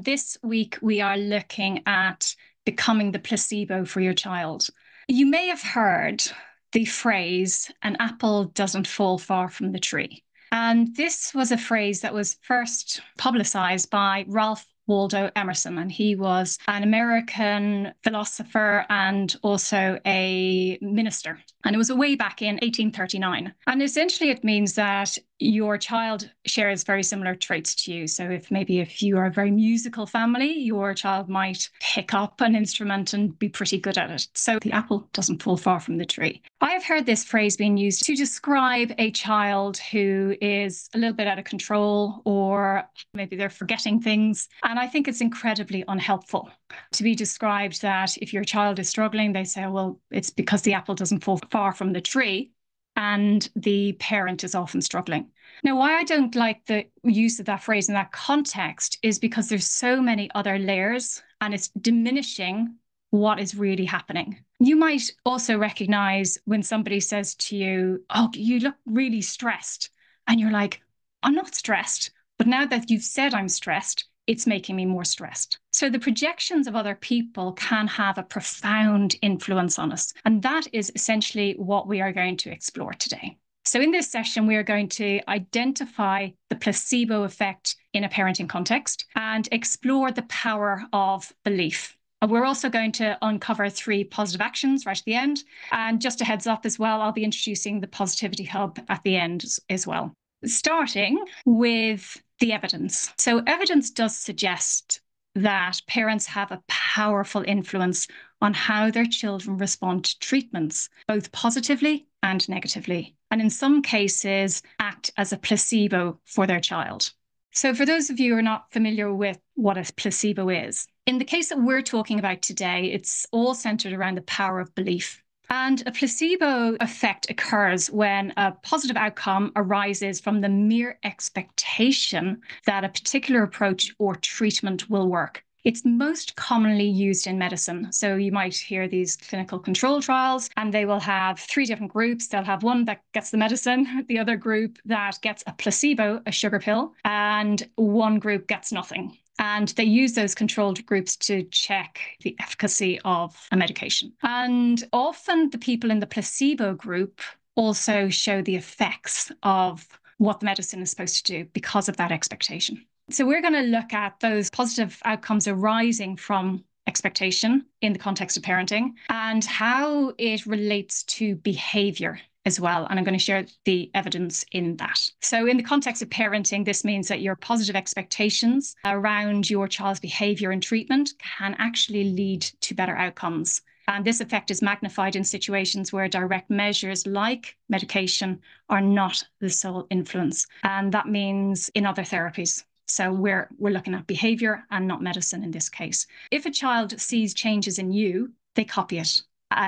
and this week we are looking at becoming the placebo for your child. You may have heard the phrase, an apple doesn't fall far from the tree. And this was a phrase that was first publicized by Ralph Waldo Emerson, and he was an American philosopher and also a minister. And it was way back in 1839. And essentially it means that your child shares very similar traits to you. So if you are a very musical family, your child might pick up an instrument and be pretty good at it. So the apple doesn't fall far from the tree. I have heard this phrase being used to describe a child who is a little bit out of control, or maybe they're forgetting things. And I think it's incredibly unhelpful to be described that if your child is struggling, they say, well, it's because the apple doesn't fall far from the tree, and the parent is often struggling. Now, why I don't like the use of that phrase in that context is because there's so many other layers and it's diminishing what is really happening. You might also recognize when somebody says to you, oh, you look really stressed. And you're like, I'm not stressed. But now that you've said I'm stressed, it's making me more stressed. So the projections of other people can have a profound influence on us. And that is essentially what we are going to explore today. So in this session, we are going to identify the placebo effect in a parenting context and explore the power of belief. We're also going to uncover 3 positive actions right at the end. And just a heads up as well, I'll be introducing the Positivity Hub at the end as well. Starting with the evidence. So evidence does suggest that parents have a powerful influence on how their children respond to treatments, both positively and negatively, and in some cases act as a placebo for their child. So for those of you who are not familiar with what a placebo is, in the case that we're talking about today, it's all centered around the power of belief. And a placebo effect occurs when a positive outcome arises from the mere expectation that a particular approach or treatment will work. It's most commonly used in medicine. So you might hear these clinical control trials, and they will have 3 different groups. They'll have one that gets the medicine, the other group that gets a placebo, a sugar pill, and one group gets nothing. And they use those controlled groups to check the efficacy of a medication. And often the people in the placebo group also show the effects of what the medicine is supposed to do because of that expectation. So we're going to look at those positive outcomes arising from expectation in the context of parenting and how it relates to behaviour as well. And I'm going to share the evidence in that. So in the context of parenting, this means that your positive expectations around your child's behaviour and treatment can actually lead to better outcomes. And this effect is magnified in situations where direct measures like medication are not the sole influence. And that means in other therapies. So we're looking at behaviour and not medicine in this case. If a child sees changes in you, they copy it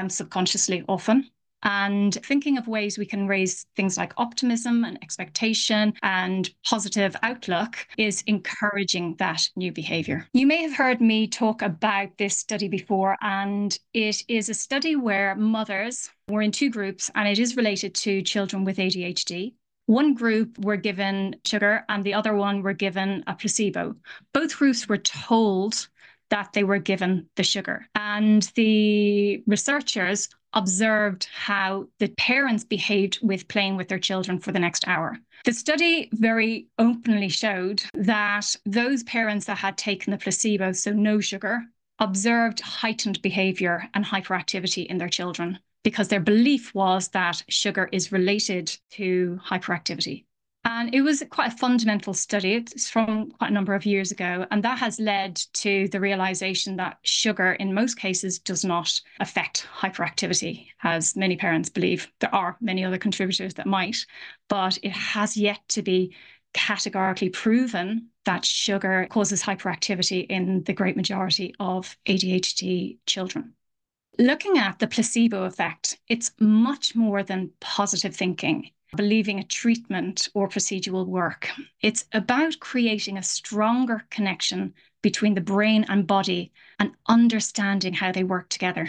subconsciously often. And thinking of ways we can raise things like optimism and expectation and positive outlook is encouraging that new behaviour. You may have heard me talk about this study before, and it is a study where mothers were in 2 groups, and it is related to children with ADHD. One group were given sugar and the other one were given a placebo. Both groups were told that they were given the sugar. And the researchers observed how the parents behaved with playing with their children for the next hour. The study very openly showed that those parents that had taken the placebo, so no sugar, observed heightened behaviour and hyperactivity in their children because their belief was that sugar is related to hyperactivity. And it was quite a fundamental study. It's from quite a number of years ago. And that has led to the realization that sugar in most cases does not affect hyperactivity, as many parents believe. There are many other contributors that might, but it has yet to be categorically proven that sugar causes hyperactivity in the great majority of ADHD children. Looking at the placebo effect, it's much more than positive thinking, believing a treatment or procedure will work. It's about creating a stronger connection between the brain and body and understanding how they work together.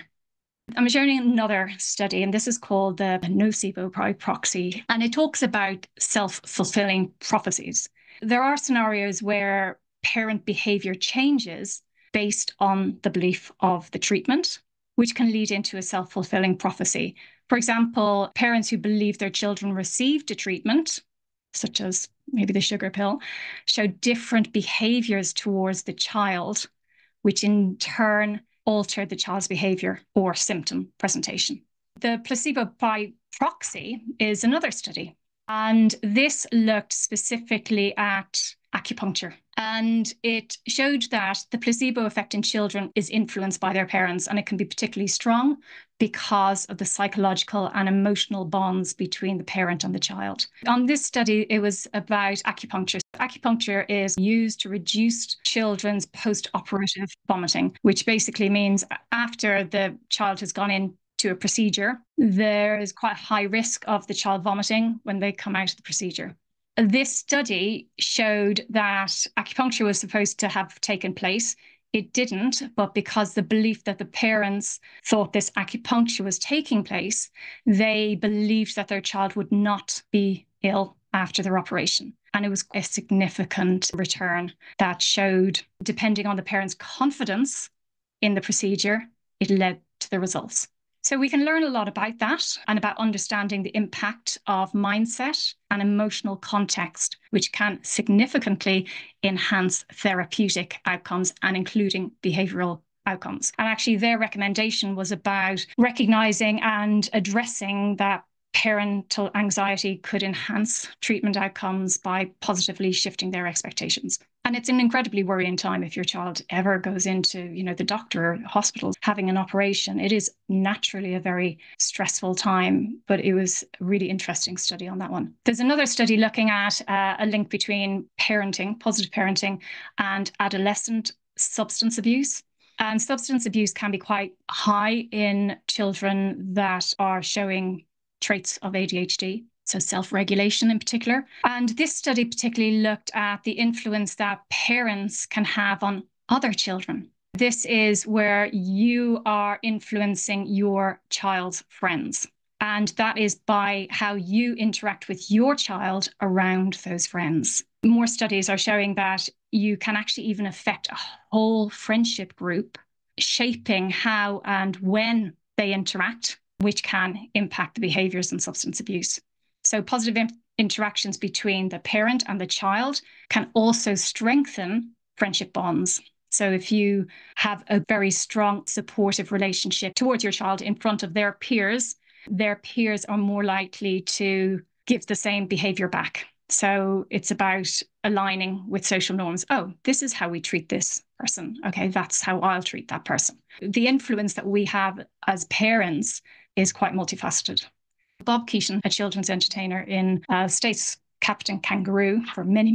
I'm sharing another study, and this is called the nocebo by proxy, and it talks about self-fulfilling prophecies. There are scenarios where parent behaviour changes based on the belief of the treatment, which can lead into a self-fulfilling prophecy. For example, parents who believe their children received a treatment, such as maybe the sugar pill, show different behaviours towards the child, which in turn alter the child's behaviour or symptom presentation. The placebo by proxy is another study, and this looked specifically at acupuncture. And it showed that the placebo effect in children is influenced by their parents, and it can be particularly strong because of the psychological and emotional bonds between the parent and the child. On this study, it was about acupuncture. Acupuncture is used to reduce children's post-operative vomiting, which basically means after the child has gone in to a procedure, there is quite a high risk of the child vomiting when they come out of the procedure. This study showed that acupuncture was supposed to have taken place. It didn't, but because the belief that the parents thought this acupuncture was taking place, they believed that their child would not be ill after their operation. And it was a significant return that showed, depending on the parents' confidence in the procedure, it led to the results. So we can learn a lot about that and about understanding the impact of mindset and emotional context, which can significantly enhance therapeutic outcomes and including behavioural outcomes. And actually their recommendation was about recognising and addressing that parental anxiety could enhance treatment outcomes by positively shifting their expectations. And it's an incredibly worrying time if your child ever goes into, the doctor or hospital having an operation. It is naturally a very stressful time, but it was a really interesting study on that one. There's another study looking at a link between parenting, positive parenting, and adolescent substance abuse. And substance abuse can be quite high in children that are showing traits of ADHD, so self-regulation in particular. And this study particularly looked at the influence that parents can have on other children. This is where you are influencing your child's friends. And that is by how you interact with your child around those friends. More studies are showing that you can actually even affect a whole friendship group, shaping how and when they interact, which can impact the behaviours and substance abuse. So positive interactions between the parent and the child can also strengthen friendship bonds. So if you have a very strong supportive relationship towards your child in front of their peers are more likely to give the same behaviour back. So it's about aligning with social norms. Oh, this is how we treat this person. Okay, that's how I'll treat that person. The influence that we have as parents is quite multifaceted. Bob Keaton, a children's entertainer in States Captain Kangaroo for many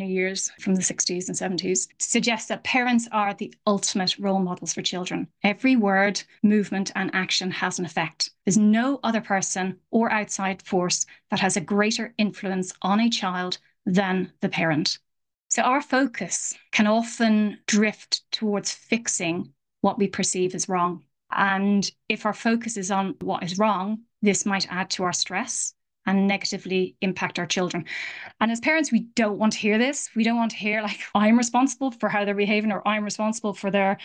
years, from the 60s and 70s, suggests that parents are the ultimate role models for children. Every word, movement, and action has an effect. There's no other person or outside force that has a greater influence on a child than the parent. So our focus can often drift towards fixing what we perceive as wrong. And if our focus is on what is wrong, this might add to our stress and negatively impact our children. And as parents, we don't want to hear this. We don't want to hear like, I'm responsible for how they're behaving, or I'm responsible for their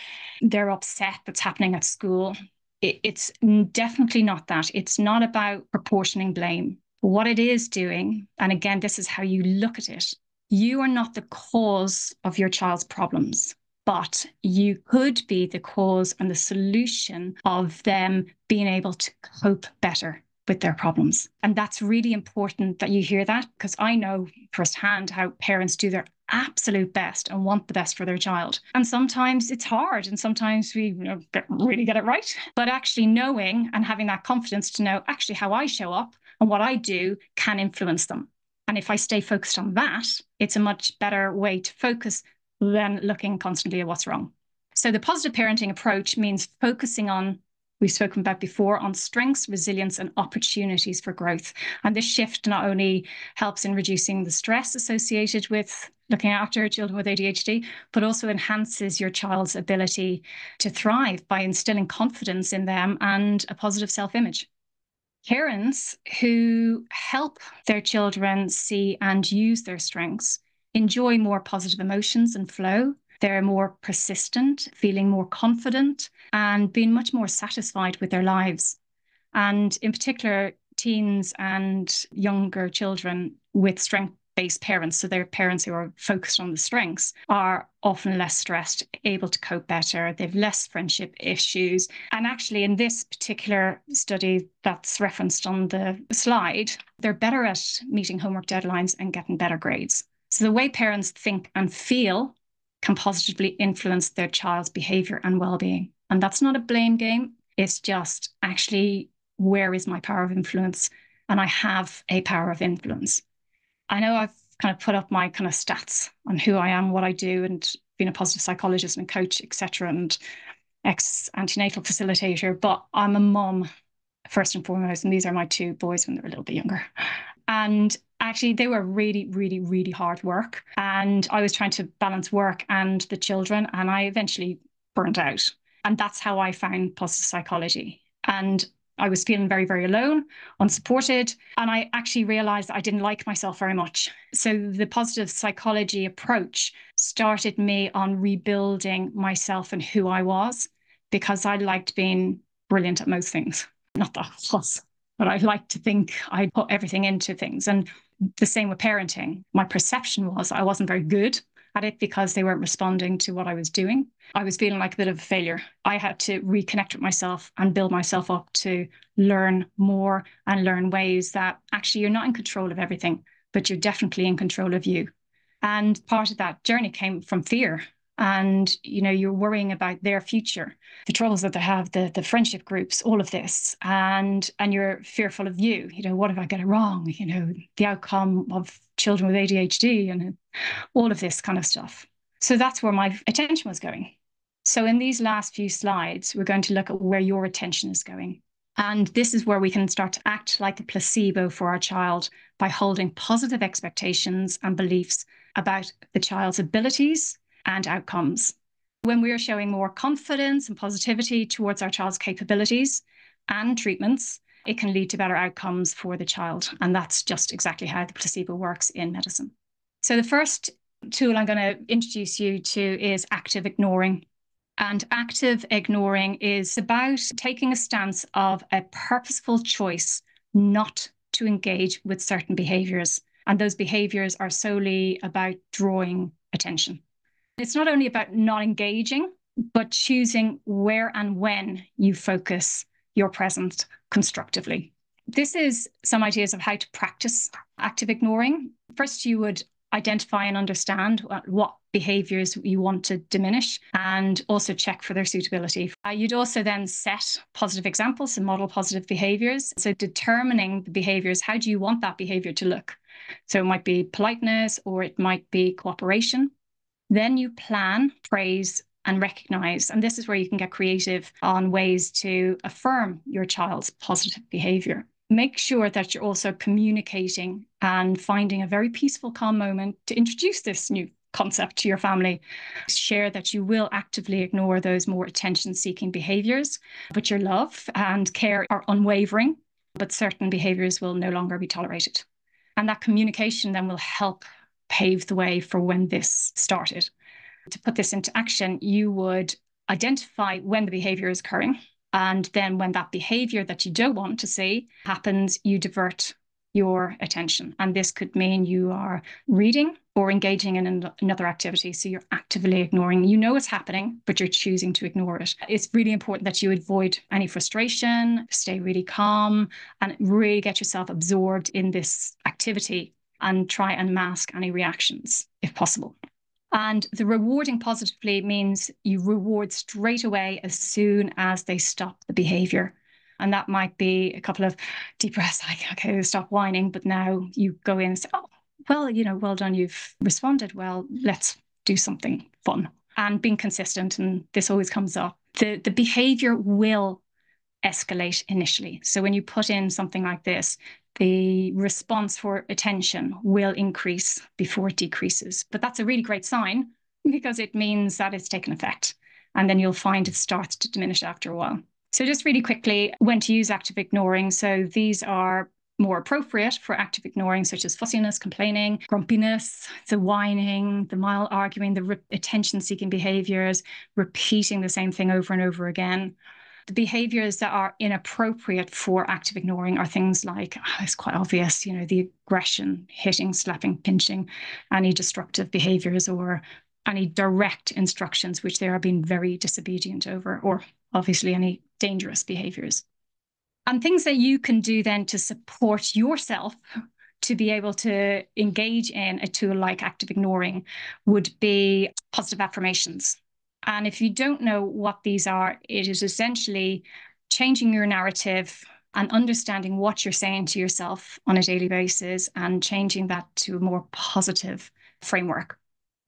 upset that's happening at school. It's definitely not that. It's not about proportioning blame. What it is doing, and again, this is how you look at it, you are not the cause of your child's problems, but you could be the cause and the solution of them being able to cope better with their problems. And that's really important that you hear that, because I know firsthand how parents do their absolute best and want the best for their child. And sometimes it's hard, and sometimes we really get it right. But actually knowing and having that confidence to know actually how I show up and what I do can influence them. And if I stay focused on that, it's a much better way to focus than looking constantly at what's wrong. So the positive parenting approach means focusing on, we've spoken about before, on strengths, resilience, and opportunities for growth. And this shift not only helps in reducing the stress associated with looking after children with ADHD, but also enhances your child's ability to thrive by instilling confidence in them and a positive self-image. Parents who help their children see and use their strengths enjoy more positive emotions and flow. They're more persistent, feeling more confident, and being much more satisfied with their lives. And in particular, teens and younger children with strength-based parents, so they're parents who are focused on the strengths, are often less stressed, able to cope better. They've less friendship issues. And actually, in this particular study that's referenced on the slide, they're better at meeting homework deadlines and getting better grades. So the way parents think and feel can positively influence their child's behaviour and well-being. And that's not a blame game. It's just actually, where is my power of influence? And I have a power of influence. I know I've kind of put up my kind of stats on who I am, what I do, and being a positive psychologist and coach, etc., and ex-antenatal facilitator, but I'm a mom first and foremost, and these are my two boys when they were a little bit younger. And actually, they were really, really, really hard work. And I was trying to balance work and the children, and I eventually burnt out. And that's how I found positive psychology. And I was feeling very, very alone, unsupported. And I actually realized I didn't like myself very much. So the positive psychology approach started me on rebuilding myself and who I was, because I liked being brilliant at most things. Not that I was, but I like to think I put everything into things. And the same with parenting. My perception was I wasn't very good at it because they weren't responding to what I was doing. I was feeling like a bit of a failure. I had to reconnect with myself and build myself up to learn more and learn ways that actually you're not in control of everything, but you're definitely in control of you. And part of that journey came from fear. And, you know, you're worrying about their future, the troubles that they have, the friendship groups, all of this. And you're fearful of you. You know, what if I get it wrong? You know, the outcome of children with ADHD and all of this kind of stuff. So that's where my attention was going. So in these last few slides, we're going to look at where your attention is going. And this is where we can start to act like a placebo for our child by holding positive expectations and beliefs about the child's abilities and outcomes. When we are showing more confidence and positivity towards our child's capabilities and treatments, it can lead to better outcomes for the child. And that's just exactly how the placebo works in medicine. So the first tool I'm going to introduce you to is active ignoring. And active ignoring is about taking a stance of a purposeful choice not to engage with certain behaviours. And those behaviours are solely about drawing attention. It's not only about not engaging, but choosing where and when you focus your presence constructively. This is some ideas of how to practice active ignoring. First, you would identify and understand what behaviours you want to diminish and also check for their suitability. You'd also then set positive examples and model positive behaviours. So determining the behaviours, how do you want that behaviour to look? So it might be politeness or it might be cooperation. Then you plan, praise, and recognize. And this is where you can get creative on ways to affirm your child's positive behavior. Make sure that you're also communicating and finding a very peaceful, calm moment to introduce this new concept to your family. Share that you will actively ignore those more attention-seeking behaviors, but your love and care are unwavering, but certain behaviors will no longer be tolerated. And that communication then will help pave the way for when this started. To put this into action, you would identify when the behavior is occurring. And then when that behavior that you don't want to see happens, you divert your attention. And this could mean you are reading or engaging in another activity. So you're actively ignoring. You know it's happening, but you're choosing to ignore it. It's really important that you avoid any frustration, stay really calm, and really get yourself absorbed in this activity and try and mask any reactions if possible. And the rewarding positively means you reward straight away as soon as they stop the behavior. And that might be a couple of deep breaths, like, okay, stop whining. But now you go in and say, oh, well, you know, well done, you've responded well, let's do something fun. And being consistent, and this always comes up, the behavior will escalate initially. So when you put in something like this, the response for attention will increase before it decreases. But that's a really great sign because it means that it's taken effect. And then you'll find it starts to diminish after a while. So just really quickly, when to use active ignoring. So these are more appropriate for active ignoring, such as fussiness, complaining, grumpiness, the whining, the mild arguing, the attention-seeking behaviours, repeating the same thing over and over again. The behaviours that are inappropriate for active ignoring are things like, it's quite obvious, the aggression, hitting, slapping, pinching, any destructive behaviours, or any direct instructions which they are being very disobedient over, or obviously any dangerous behaviours. And things that you can do then to support yourself to be able to engage in a tool like active ignoring would be positive affirmations. And if you don't know what these are, it is essentially changing your narrative and understanding what you're saying to yourself on a daily basis and changing that to a more positive framework.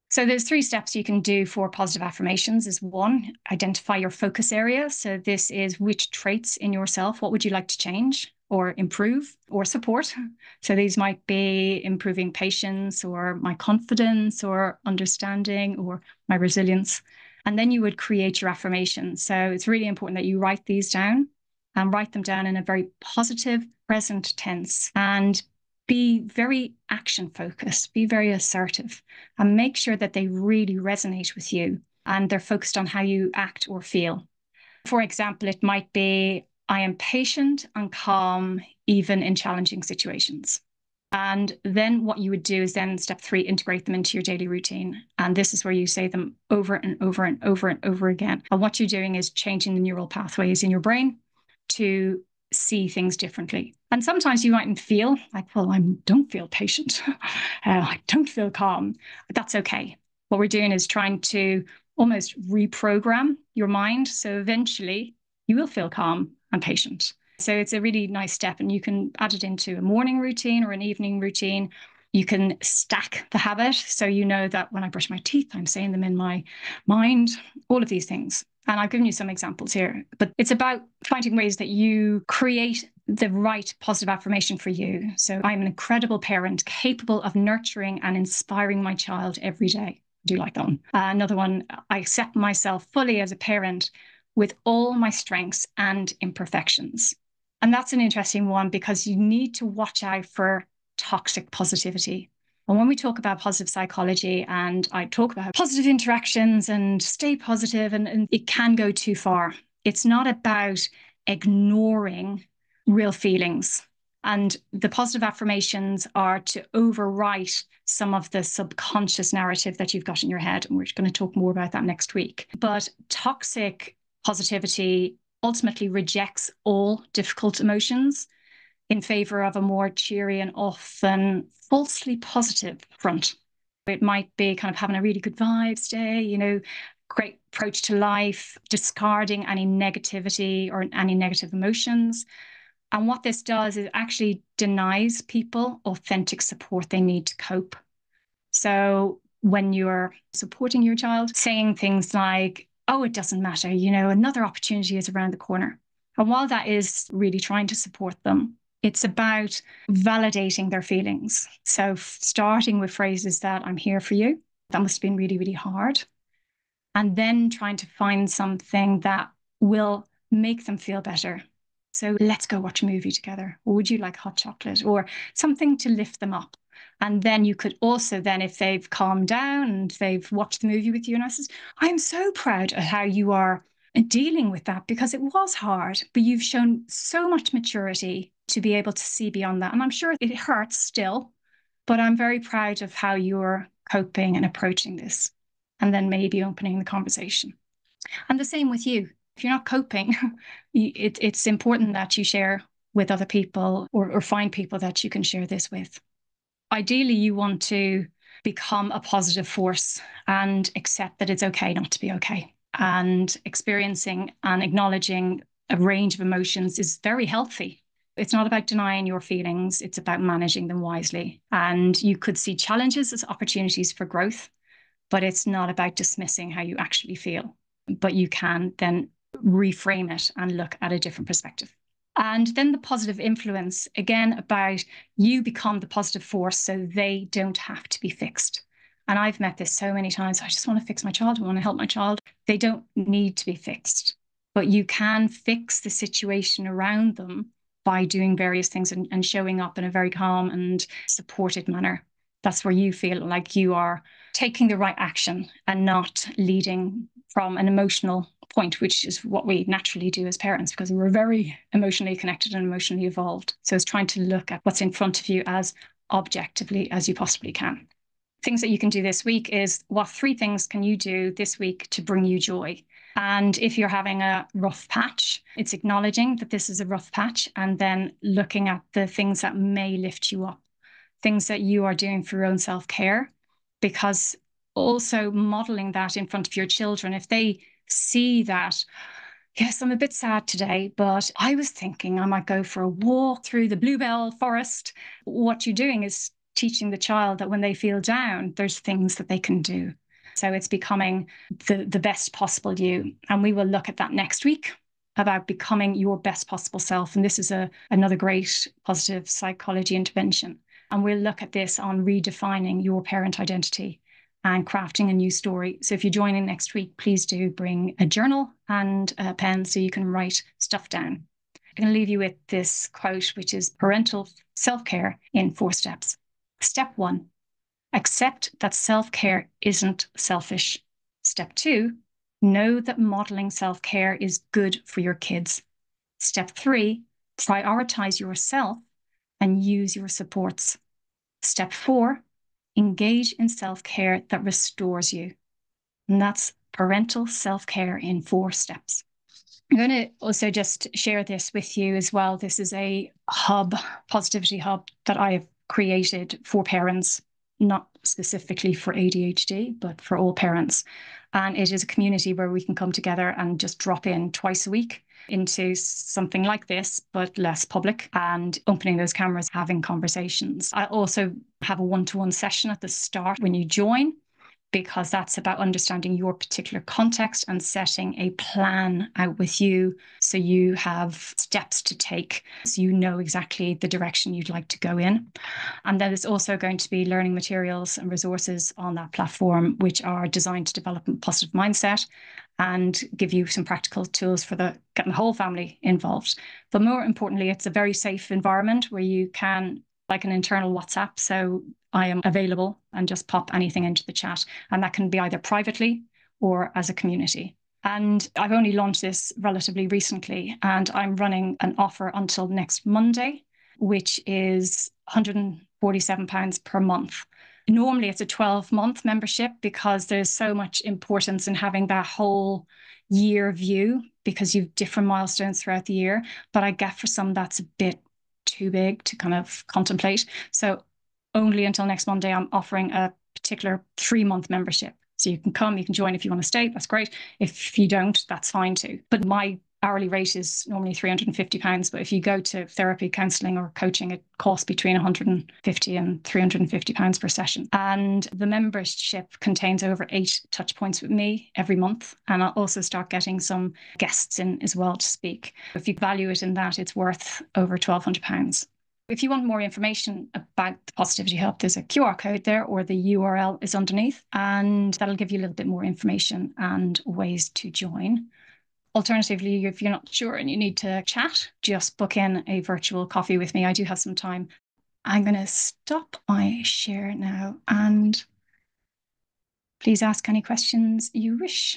So there's 3 steps you can do for positive affirmations. Is 1, identify your focus area. So this is which traits in yourself, what would you like to change or improve or support? So these might be improving patience or my confidence or understanding or my resilience. And then you would create your affirmations. So it's really important that you write these down and write them down in a very positive present tense and be very action focused, be very assertive, and make sure that they really resonate with you and they're focused on how you act or feel. For example, it might be, I am patient and calm, even in challenging situations. And then what you would do is then step 3, integrate them into your daily routine. And this is where you say them over and over and over and over again. And what you're doing is changing the neural pathways in your brain to see things differently. And sometimes you mightn't feel like, well, I don't feel patient. I don't feel calm. But that's okay. What we're doing is trying to almost reprogram your mind. So eventually you will feel calm and patient. So it's a really nice step, and you can add it into a morning routine or an evening routine. You can stack the habit. So you know that when I brush my teeth, I'm saying them in my mind, all of these things. And I've given you some examples here, but it's about finding ways that you create the right positive affirmation for you. So I'm an incredible parent, capable of nurturing and inspiring my child every day. I do like that one. Another one, I accept myself fully as a parent with all my strengths and imperfections. And that's an interesting one because you need to watch out for toxic positivity. And when we talk about positive psychology, and I talk about positive interactions and stay positive, and it can go too far. It's not about ignoring real feelings. And the positive affirmations are to overwrite some of the subconscious narrative that you've got in your head. And we're going to talk more about that next week. But toxic positivity ultimately rejects all difficult emotions in favor of a more cheery and often falsely positive front. It might be kind of having a really good vibes day, great approach to life, discarding any negativity or any negative emotions. And what this does is actually denies people authentic support they need to cope. So when you're supporting your child, saying things like, oh, it doesn't matter, another opportunity is around the corner. And while that is really trying to support them, it's about validating their feelings. So starting with phrases that I'm here for you, that must have been really, really hard. And then trying to find something that will make them feel better. So let's go watch a movie together. Or would you like hot chocolate? Or something to lift them up. And then you could also then, if they've calmed down and they've watched the movie with you, and I says, I'm so proud of how you are dealing with that because it was hard, but you've shown so much maturity to be able to see beyond that. And I'm sure it hurts still, but I'm very proud of how you're coping and approaching this. And then maybe opening the conversation. And the same with you. If you're not coping, it's important that you share with other people or find people that you can share this with. Ideally, you want to become a positive force and accept that it's okay not to be okay. And experiencing and acknowledging a range of emotions is very healthy. It's not about denying your feelings. It's about managing them wisely. And you could see challenges as opportunities for growth, but it's not about dismissing how you actually feel. But you can then reframe it and look at a different perspective. And then the positive influence, again, about you become the positive force so they don't have to be fixed. And I've met this so many times. I just want to fix my child. I want to help my child. They don't need to be fixed, but you can fix the situation around them by doing various things and showing up in a very calm and supported manner. That's where you feel like you are taking the right action and not leading from an emotional point, which is what we naturally do as parents because we're very emotionally connected and emotionally evolved. So it's trying to look at what's in front of you as objectively as you possibly can. Things that you can do this week is what 3 things can you do this week to bring you joy? And if you're having a rough patch, it's acknowledging that this is a rough patch and then looking at the things that may lift you up, things that you are doing for your own self-care, because also modeling that in front of your children, if they see that, yes, I'm a bit sad today, but I was thinking I might go for a walk through the bluebell forest. What you're doing is teaching the child that when they feel down, there's things that they can do. So it's becoming the best possible you. And we will look at that next week about becoming your best possible self. And this is another great positive psychology intervention. And we'll look at this on redefining your parent identity and crafting a new story. So if you're joining next week, please do bring a journal and a pen so you can write stuff down. I'm going to leave you with this quote, which is parental self-care in 4 steps. Step 1, accept that self-care isn't selfish. Step 2, know that modeling self-care is good for your kids. Step 3, prioritize yourself and use your supports. Step 4, engage in self-care that restores you. And that's parental self-care in 4 steps. I'm going to also just share this with you as well. This is a hub, positivity hub, that I have created for parents, not specifically for ADHD, but for all parents. And it is a community where we can come together and just drop in twice a week into something like this, but less public, and opening those cameras, having conversations. I also have a one-to-one session at the start when you join, because that's about understanding your particular context and setting a plan out with you so you have steps to take, so you know exactly the direction you'd like to go in. And then there's also going to be learning materials and resources on that platform, which are designed to develop a positive mindset and give you some practical tools for getting the whole family involved. But more importantly, it's a very safe environment where you can, like an internal WhatsApp. So I am available and just pop anything into the chat. And that can be either privately or as a community. And I've only launched this relatively recently, and I'm running an offer until next Monday, which is £147 per month. Normally it's a 12-month membership because there's so much importance in having that whole year view, because you've different milestones throughout the year. But I get for some that's a bit too big to kind of contemplate. So only until next Monday, I'm offering a particular 3-month membership. So you can come, you can join if you want to stay. That's great. If you don't, that's fine too. But my hourly rate is normally £350. But if you go to therapy, counselling or coaching, it costs between £150 and £350 per session. And the membership contains over 8 touch points with me every month. And I'll also start getting some guests in as well to speak. If you value it in that, it's worth over £1,200. If you want more information about the Positivity Hub, there's a QR code there, or the URL is underneath, and that'll give you a little bit more information and ways to join. Alternatively, if you're not sure and you need to chat, just book in a virtual coffee with me. I do have some time. I'm going to stop my share now, and please ask any questions you wish.